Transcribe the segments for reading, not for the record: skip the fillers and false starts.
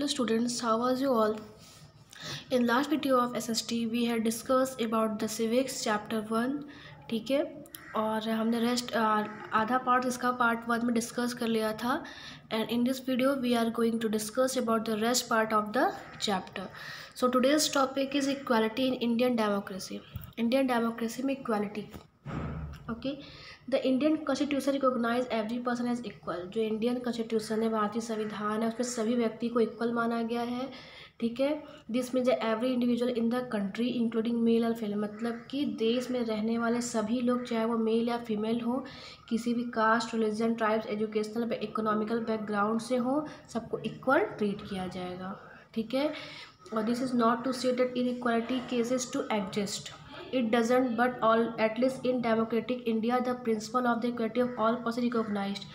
Hello students, how was you all? In last video of SST we had discussed about the civics chapter 1. ठीक है, और हमने rest आधा part इसका part 1 में डिस्कस कर लिया था. And in this video we are going to discuss about the rest part of the chapter. So today's topic is equality in Indian democracy. Indian democracy में equality. Okay, the Indian constitution recognise every person as equal. जो Indian constitution है, भारतीय संविधान है, उसमें सभी व्यक्ति को इक्वल माना गया है. ठीक है, this means every individual in the country including male और फीमेल. मतलब कि देश में रहने वाले सभी लोग, चाहे वो मेल या फीमेल हो, किसी भी caste, religion, tribes, educational, economical background से हो, सबको इक्वल ट्रीट किया जाएगा. ठीक है, और this is not to say that inequality cases to exist. It doesn't, but all, at least in democratic India, the principle of the equality of all person recognized.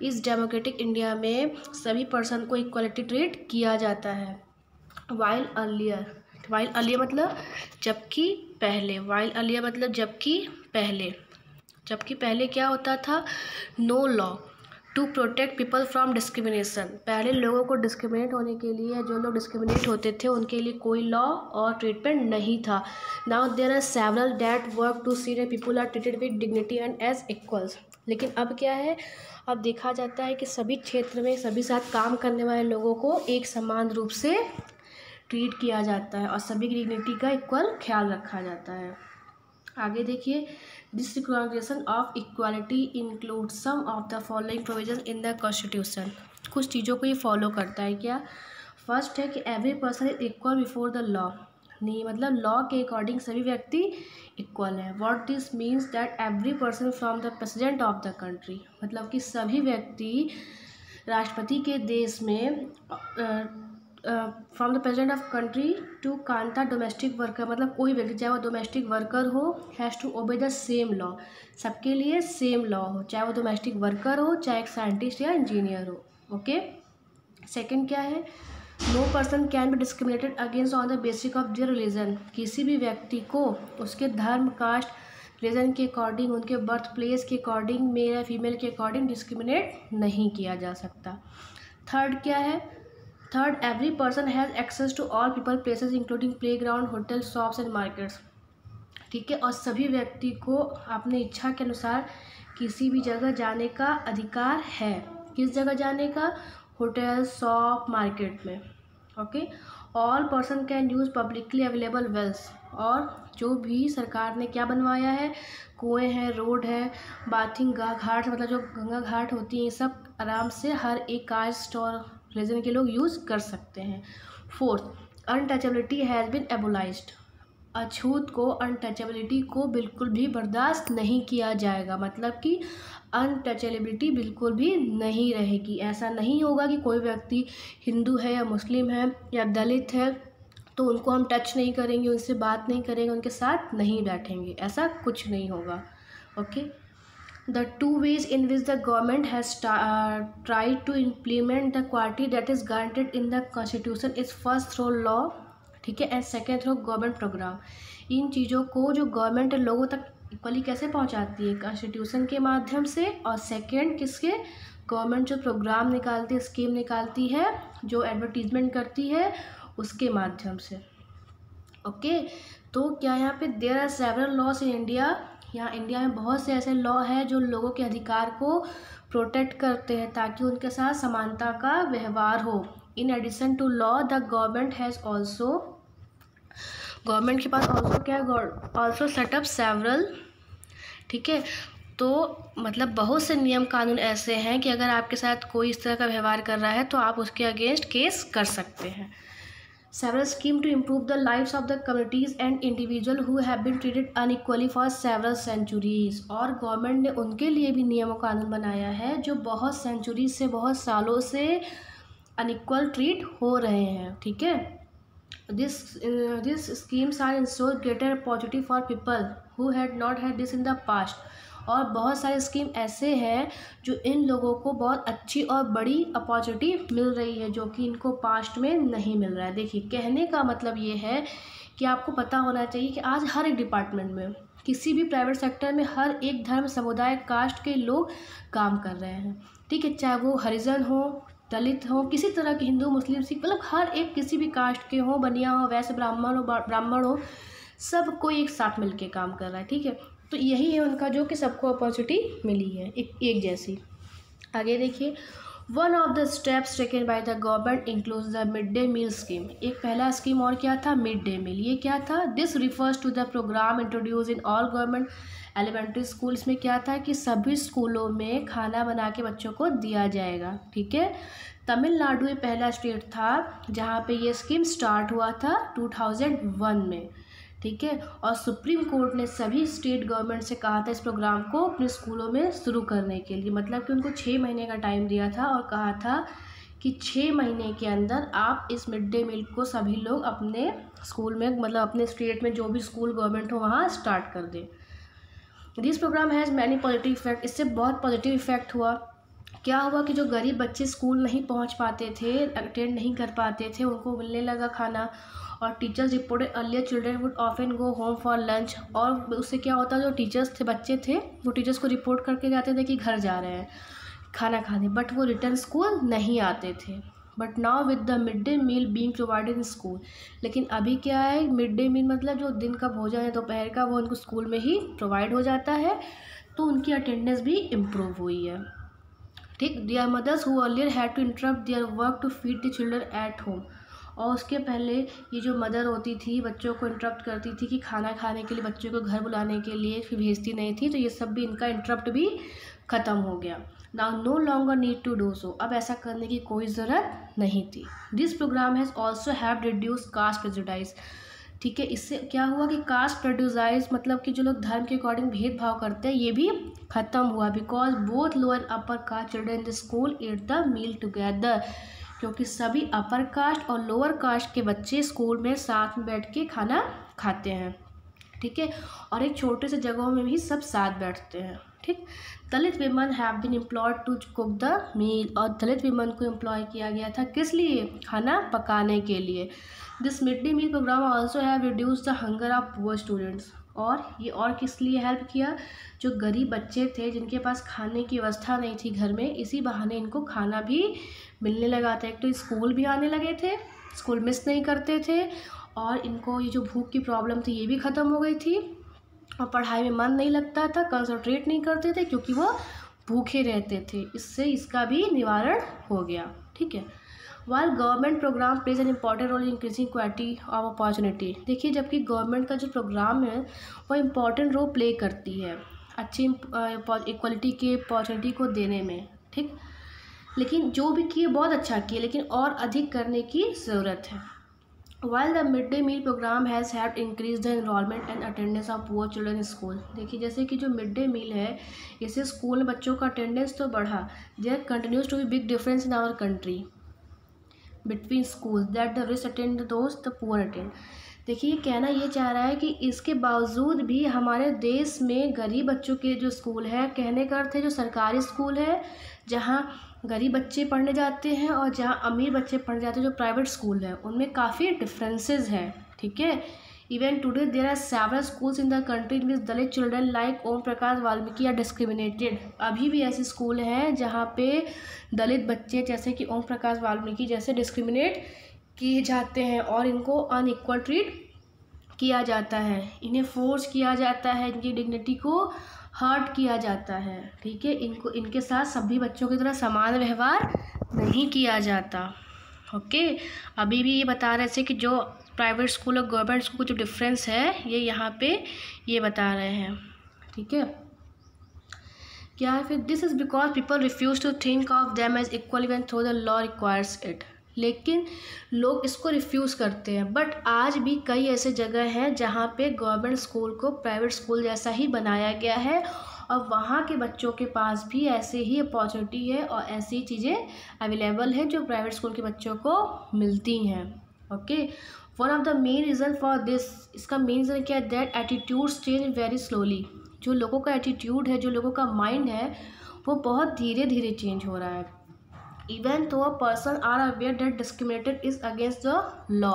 इस democratic India में सभी person को equality treat किया जाता है. While earlier मतलब जबकि पहले. वाइल अर्लियर मतलब जबकि पहले क्या होता था? No law to protect people from discrimination. पहले लोगों को डिस्क्रिमिनेट होने के लिए, जो लोग डिस्क्रिमिनेट होते थे उनके लिए कोई लॉ और ट्रीटमेंट नहीं था. Now there are several that work to see that people are treated with dignity and as equals. लेकिन अब क्या है? अब देखा जाता है कि सभी क्षेत्र में सभी साथ काम करने वाले लोगों को एक समान रूप से ट्रीट किया जाता है और सभी की डिग्निटी का इक्वल ख्याल रखा जाता है. आगे देखिए, this recognition of equality include some of the following provision in the constitution. कुछ चीज़ों को ये फॉलो करता है. क्या? फर्स्ट है कि every person is equal before the law. नहीं, मतलब लॉ के अकॉर्डिंग सभी व्यक्ति इक्वल है. What this means that every person from the president of the country, मतलब कि सभी व्यक्ति राष्ट्रपति के देश में, from the president of country to Kanta domestic worker, मतलब कोई व्यक्ति चाहे वो डोमेस्टिक वर्कर हो, has to obey the same law. सबके लिए सेम लॉ हो, चाहे वो डोमेस्टिक वर्कर हो, चाहे एक साइंटिस्ट या इंजीनियर हो. ओके. सेकंड क्या है? No person can be discriminated against on the basis of their religion. किसी भी व्यक्ति को उसके धर्म, कास्ट, रिलीजन के अकॉर्डिंग, उनके बर्थ प्लेस के अकॉर्डिंग, मेल या फीमेल के अकॉर्डिंग डिस्क्रिमिनेट नहीं किया जा सकता. थर्ड क्या है? Third, every person has access to all people places including play ground, hotel, shops and markets. ठीक है, और सभी व्यक्ति को अपनी इच्छा के अनुसार किसी भी जगह जाने का अधिकार है. किस जगह जाने का? होटल, शॉप, मार्केट में. Okay. All person can use publicly available wells. और जो भी सरकार ने क्या बनवाया है, कुएँ हैं, रोड है, बाथिंग घाट, मतलब जो गंगा घाट होती हैं, ये सब आराम से हर एक कास्ट और रिलीजन के लोग यूज़ कर सकते हैं. Fourth, untouchability has been abolished. अछूत को, अनटचेबिलिटी को बिल्कुल भी बर्दाश्त नहीं किया जाएगा. मतलब कि अनटचेबिलिटी बिल्कुल भी नहीं रहेगी. ऐसा नहीं होगा कि कोई व्यक्ति हिंदू है या मुस्लिम है या दलित है तो उनको हम टच नहीं करेंगे, उनसे बात नहीं करेंगे, उनके साथ नहीं बैठेंगे. ऐसा कुछ नहीं होगा. Okay. The two ways in which the government has tried to implement the equality that is guaranteed in the constitution is first through law, ठीक है, and second through government program. इन चीज़ों को जो गवर्नमेंट लोगों तक इक्वली कैसे पहुंचाती है? कॉन्स्टिट्यूशन के माध्यम से. और सेकंड किसके? गवर्नमेंट जो प्रोग्राम निकालती है, स्कीम निकालती है, जो एडवर्टीजमेंट करती है, उसके माध्यम से. ओके. तो क्या यहाँ पे there are several laws in India. यहाँ इंडिया में बहुत से ऐसे लॉ हैं जो लोगों के अधिकार को प्रोटेक्ट करते हैं ताकि उनके साथ समानता का व्यवहार हो. In addition to law the government has also, government के पास ऑल्सो क्या है? Also set up several. ठीक है, तो मतलब बहुत से नियम कानून ऐसे हैं कि अगर आपके साथ कोई इस तरह का व्यवहार कर रहा है तो आप उसके अगेंस्ट केस कर सकते हैं. Several schemes to improve the lives of the communities and individuals who have been treated unequally for several centuries. और गवर्नमेंट ने उनके लिए भी नियम कानून बनाया है जो बहुत सेंचुरी से, बहुत सालों से अनइक्वल ट्रीट हो रहे हैं. ठीक है. This schemes are ensure greater opportunity for people who had not had this in the past. और बहुत सारे स्कीम ऐसे हैं जो इन लोगों को बहुत अच्छी और बड़ी अपॉर्चुनिटी मिल रही है जो कि इनको पास्ट में नहीं मिल रहा है. देखिए, कहने का मतलब ये है कि आपको पता होना चाहिए कि आज हर एक डिपार्टमेंट में, किसी भी प्राइवेट सेक्टर में, हर एक धर्म, समुदाय, कास्ट के लोग काम कर रहे हैं. ठीक है, चाहे वो हरिजन हो, दलित हो, किसी तरह के हिंदू मुस्लिम सिख मतलब हर एक किसी भी कास्ट के हो, बनिया हो, वैसे ब्राह्मण हो, सब कोई एक साथ मिलके काम कर रहा है, ठीक है। तो यही है उनका जो कि सबको अपॉर्चुनिटी मिली है एक जैसी। आगे देखिए, one of the steps taken by the government includes the mid day meal scheme. एक पहला स्कीम और क्या था, मिड डे मील। ये क्या था, this refers to the programme introduce in all government elementary schools में क्या था कि सभी स्कूलों में खाना बना के बच्चों को दिया जाएगा, ठीक है। तमिलनाडु में पहला स्टेट था जहाँ पे ये स्कीम स्टार्ट हुआ था 2001 में, ठीक है। और सुप्रीम कोर्ट ने सभी स्टेट गवर्नमेंट से कहा था इस प्रोग्राम को अपने स्कूलों में शुरू करने के लिए, मतलब कि उनको 6 महीने का टाइम दिया था और कहा था कि 6 महीने के अंदर आप इस मिड डे मील को सभी लोग अपने स्कूल में, मतलब अपने स्टेट में जो भी स्कूल गवर्नमेंट हो वहाँ स्टार्ट कर दें। This programme has many positive effect. इससे बहुत पॉजिटिव इफेक्ट हुआ। क्या हुआ कि जो गरीब बच्चे स्कूल नहीं पहुंच पाते थे, अटेंड नहीं कर पाते थे, उनको मिलने लगा खाना। और teachers reported earlier children would often go home for lunch. और उससे क्या होता, जो टीचर्स थे, बच्चे थे, वो टीचर्स को रिपोर्ट करके जाते थे कि घर जा रहे हैं खाना खाने, बट वो रिटर्न स्कूल नहीं आते थे। But now with the mid day meal being provided in school, लेकिन अभी क्या है, मिड डे मील मतलब जो दिन का भोजन है दोपहर का, वो उनको स्कूल में ही प्रोवाइड हो जाता है, तो उनकी अटेंडेंस भी इम्प्रूव हुई है, ठीक। Their mothers who earlier had to interrupt their work to feed the children at home. और उसके पहले ये जो मदर होती थी बच्चों को इंटरप्ट करती थी कि खाना खाने के लिए बच्चों को घर बुलाने के लिए फिर भेजती नहीं थी, तो ये सब भी इनका इंटरप्ट भी ख़त्म हो गया। Now no longer need to do so, अब ऐसा करने की कोई ज़रूरत नहीं थी। This programme has also have reduce caste prejudice, ठीक है। इससे क्या हुआ कि कास्ट प्रेजुडाइज मतलब कि जो लोग धर्म के अकॉर्डिंग भेदभाव करते हैं ये भी ख़त्म हुआ, because both lower upper caste children in the school eat the meal together, क्योंकि सभी अपर कास्ट और लोअर कास्ट के बच्चे स्कूल में साथ में बैठ के खाना खाते हैं, ठीक है। और एक छोटे से जगहों में भी सब साथ बैठते हैं, ठीक। Dalit women have been employed to cook the meal, और दलित विमन को एम्प्लॉय किया गया था किस लिए, खाना पकाने के लिए। This mid day meal programme also have reduce the hunger of poor students, और ये और किस लिए हेल्प किया, जो गरीब बच्चे थे जिनके पास खाने की व्यवस्था नहीं थी घर में, इसी बहाने इनको खाना भी मिलने लगा था। एक तो स्कूल भी आने लगे थे, स्कूल मिस नहीं करते थे, और इनको ये जो भूख की प्रॉब्लम थी ये भी ख़त्म हो गई थी, और पढ़ाई में मन नहीं लगता था, कंसंट्रेट नहीं करते थे क्योंकि वो भूखे रहते थे। इससे इसका भी निवारण हो गया, ठीक है। While government programme plays an important role in increasing quality of opportunity, देखिए जबकि गवर्नमेंट का जो प्रोग्राम है वो इम्पॉर्टेंट रोल प्ले करती है अच्छी इक्वलिटी के अपॉर्चुनिटी को देने में, ठीक। लेकिन जो भी किए बहुत अच्छा किए, लेकिन और अधिक करने की ज़रूरत है। While the midday meal program has helped increase the enrollment and attendance of poor children in school, देखिए जैसे कि जो मिड डे मील है इससे स्कूल में बच्चों का अटेंडेंस तो बढ़ा। There continues to be big difference in our country between schools that the rich attend those the poor attend. देखिए ये कहना ये चाह रहा है कि इसके बावजूद भी हमारे देश में गरीब बच्चों के जो स्कूल है, कहने का अर्थ है जो सरकारी स्कूल है जहाँ गरीब बच्चे पढ़ने जाते हैं और जहाँ अमीर बच्चे पढ़ने जाते हैं जो प्राइवेट स्कूल है, उनमें काफ़ी डिफरेंसेस हैं, ठीक है। Even today there are several schools in the country in which Dalit children like Om Prakash Valmiki are discriminated. अभी भी ऐसे स्कूल हैं जहाँ पे दलित बच्चे जैसे कि ओम प्रकाश वाल्मीकि जैसे डिस्क्रिमिनेट किए जाते हैं और इनको अनइक्वल ट्रीट किया जाता है, इन्हें फोर्स किया जाता है, इनकी डिग्निटी को हर्ट किया जाता है, ठीक है। इनको इनके साथ सभी बच्चों की तरह समान व्यवहार नहीं किया जाता, ओके। अभी भी ये बता रहे थे कि जो प्राइवेट स्कूल और गवर्नमेंट स्कूल का जो डिफरेंस है ये यहाँ पे ये बता रहे हैं, ठीक है। क्या है फिर, this is because people refuse to think of them as equal even through the law requires it. लेकिन लोग इसको रिफ्यूज़ करते हैं, बट आज भी कई ऐसे जगह हैं जहाँ पे गवर्नमेंट स्कूल को प्राइवेट स्कूल जैसा ही बनाया गया है और वहाँ के बच्चों के पास भी ऐसे ही अपॉर्चुनिटी है और ऐसी चीज़ें अवेलेबल हैं जो प्राइवेट स्कूल के बच्चों को मिलती हैं, okay. One of the main reason for this, इसका मेन रीज़न क्या है, that attitudes change very slowly. जो लोगों का एटीट्यूड है, जो लोगों का माइंड है, वो बहुत धीरे धीरे चेंज हो रहा है। Even though a person are aware that discriminated is against the law,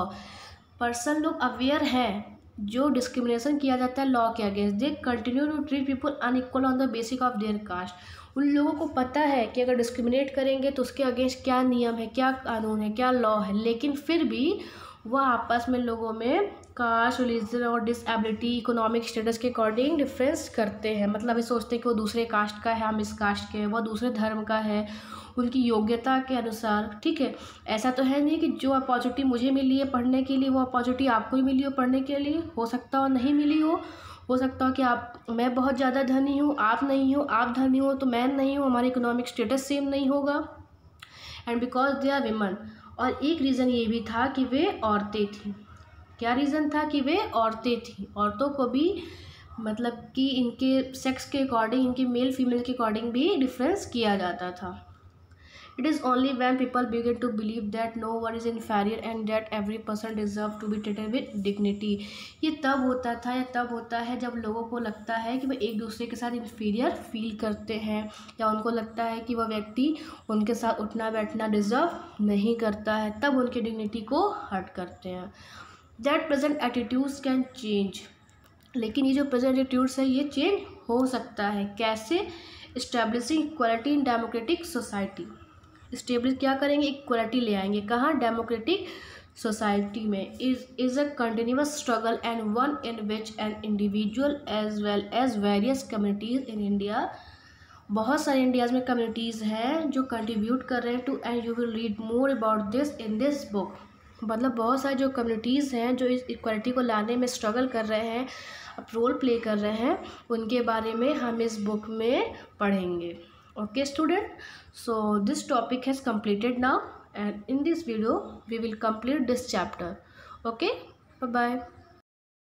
person लोग अवेयर हैं जो डिस्क्रिमिनेशन किया जाता है लॉ के against, they continue to treat people unequal on the basic of their caste. उन लोगों को पता है कि अगर डिस्क्रिमिनेट करेंगे तो उसके अगेंस्ट क्या नियम है, क्या कानून है, क्या लॉ है, लेकिन फिर भी वह आपस में लोगों में कास्ट, रिलीजन और डिसेबिलिटी, इकोनॉमिक स्टेटस के अकॉर्डिंग डिफरेंस करते हैं। मतलब ये सोचते हैं कि वो दूसरे कास्ट का है, हम इस कास्ट के हैं, वह दूसरे धर्म का है, उनकी योग्यता के अनुसार। ठीक है, ऐसा तो है नहीं कि जो अपॉर्चुनिटी मुझे मिली है पढ़ने के लिए वो अपॉर्चुनिटी आपको ही मिली हो पढ़ने के लिए। हो सकता हो नहीं मिली हो सकता हो कि मैं बहुत ज़्यादा धनी हूँ, आप नहीं हो, आप धनी हो तो मैं नहीं हूँ, हमारी इकोनॉमिक स्टेटस सेम नहीं होगा। And because they are women. और एक रीज़न ये भी था कि वे औरतें थीं। क्या रीज़न था? कि वे औरतें थीं। औरतों को भी मतलब कि इनके सेक्स के अकॉर्डिंग, इनके मेल फीमेल के अकॉर्डिंग भी डिफरेंस किया जाता था। It is only when people begin to believe that no one is inferior and that every person deserves to be treated with dignity। ये तब होता था या तब होता है जब लोगों को लगता है कि वह एक दूसरे के साथ इन्फीरियर फील करते हैं, या उनको लगता है कि वह व्यक्ति उनके साथ उठना बैठना डिज़र्व नहीं करता है, तब उनकी डिग्निटी को हर्ट करते हैं। That present attitudes can change। लेकिन ये जो प्रेजेंट एटीट्यूड्स है ये चेंज हो सकता है। कैसे? Establishing equality in democratic society. Establish क्या करेंगे? इक्वालिटी ले आएंगे। कहाँ? डेमोक्रेटिक सोसाइटी में। Is a continuous struggle and one in which an individual as well as various communities in India. बहुत सारे इंडियाज़ में कम्युनिटीज़ हैं जो कंट्रीब्यूट कर रहे हैं to, and you will read more about this in this book. मतलब बहुत सारे जो कम्युनिटीज़ हैं जो इस इक्वालिटी को लाने में स्ट्रगल कर रहे हैं, रोल प्ले कर रहे हैं, उनके बारे में हम इस बुक में पढ़ेंगे। Okay student, so this topic has completed now, and in this video we will complete this chapter. Okay, bye bye.